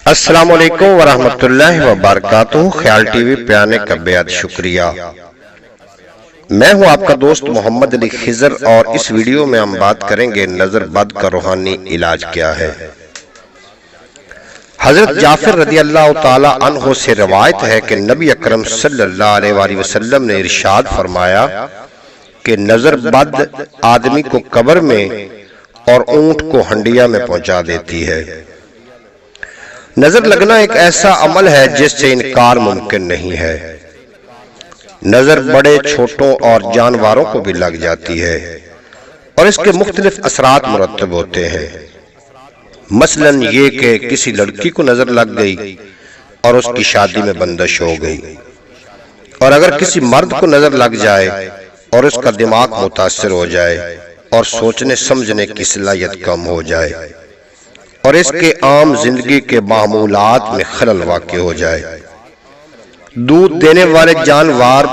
السلام علیکم ورحمۃ اللہ وبرکاتہ۔ خیال ٹی وی پہ آنے کا بے حد شکریہ۔ میں ہوں آپ کا دوست محمد علی خضر، اور اس ویڈیو میں ہم بات کریں گے نظر بد کا روحانی علاج کیا ہے۔ حضرت جعفر رضی اللہ تعالی عنہ سے روایت ہے کہ نبی اکرم صلی اللہ علیہ وآلہ وسلم نے ارشاد فرمایا کہ نظر بد آدمی کو قبر میں اور اونٹ کو ہنڈیا میں پہنچا دیتی ہے۔ نظر لگنا ایک ایسا عمل ہے جس سے انکار ممکن نہیں ہے۔ نظر بڑے چھوٹوں اور جانوروں کو بھی لگ جاتی ہے اور اس کے مختلف اثرات مرتب ہوتے ہیں۔ مثلا یہ کہ کسی لڑکی کو نظر لگ گئی اور اس کی شادی میں بندش ہو گئی، اور اگر کسی مرد کو نظر لگ جائے اور اس کا دماغ متاثر ہو جائے اور سوچنے سمجھنے کی صلاحیت کم ہو جائے اور اس کے عام زندگی کے معمولات میں خلل واقع ہو جائے۔ دودھ دینے والے جانور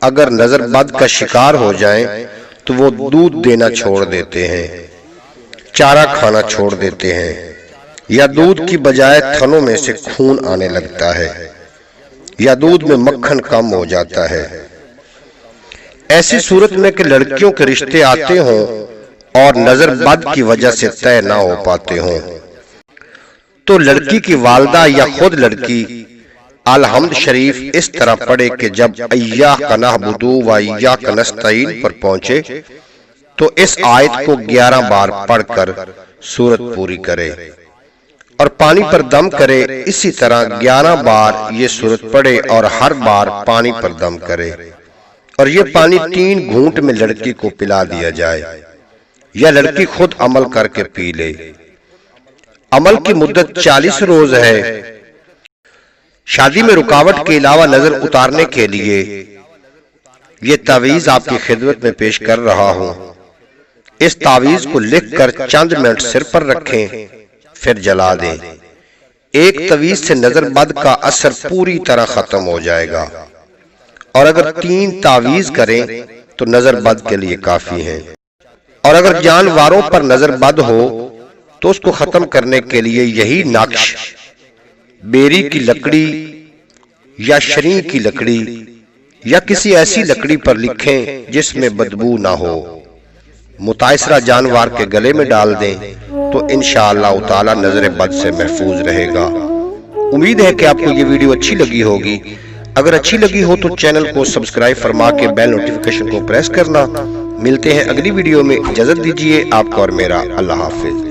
اگر نظر بد کا شکار ہو جائیں تو وہ دودھ دینا چھوڑ دیتے ہیں، چارہ کھانا چھوڑ دیتے ہیں، یا دودھ کی بجائے تھنوں میں سے خون آنے لگتا ہے، یا دودھ میں مکھن کم ہو جاتا ہے۔ ایسی صورت میں کہ لڑکیوں کے رشتے آتے ہوں اور نظر بد کی وجہ سے طے نہ ہو پاتے ہوں، تو لڑکی کی والدہ یا خود لڑکی الحمد شریف اس طرح پڑھے کہ جب ایاک نعبد و ایاک نستعین پر پہنچے تو اس آیت کو 11 بار پڑھ کر سورت پوری کرے اور پانی پر دم کرے۔ اسی طرح 11 بار یہ سورت پڑھے اور ہر بار پانی پر دم کرے، اور یہ پانی 3 گھونٹ میں لڑکی کو پلا دیا جائے یا لڑکی خود عمل کر کے پی لے۔ عمل کی مدت 40 روز ہے۔ شادی میں رکاوٹ کے علاوہ نظر اتارنے کے لیے یہ تعویذ آپ کی خدمت میں پیش کر رہا ہوں۔ اس تعویذ کو لکھ کر چند منٹ سر پر رکھیں، پھر جلا دیں۔ ایک تعویذ سے نظر بد کا اثر پوری طرح ختم ہو جائے گا، اور اگر 3 تعویذ کریں تو نظر بد کے لیے کافی ہیں۔ اور اگر جانوروں پر نظر بد ہو تو اس کو ختم کرنے کے لیے یہی نقش بیری کی لکڑی یا شریں کی لکڑی یا کسی ایسی لکڑی پر لکھیں جس میں بدبو نہ ہو، متاثرہ جانور کے گلے میں ڈال دیں تو انشاءاللہ تعالی نظر بد سے محفوظ رہے گا۔ امید ہے کہ آپ کو یہ ویڈیو اچھی لگی ہوگی۔ اگر اچھی لگی ہو تو چینل کو سبسکرائب فرما کے بیل نوٹیفیکیشن کو پریس کرنا۔ ملتے ہیں اگلی ویڈیو میں، اجازت دیجیے آپ کو اور میرا اللہ حافظ۔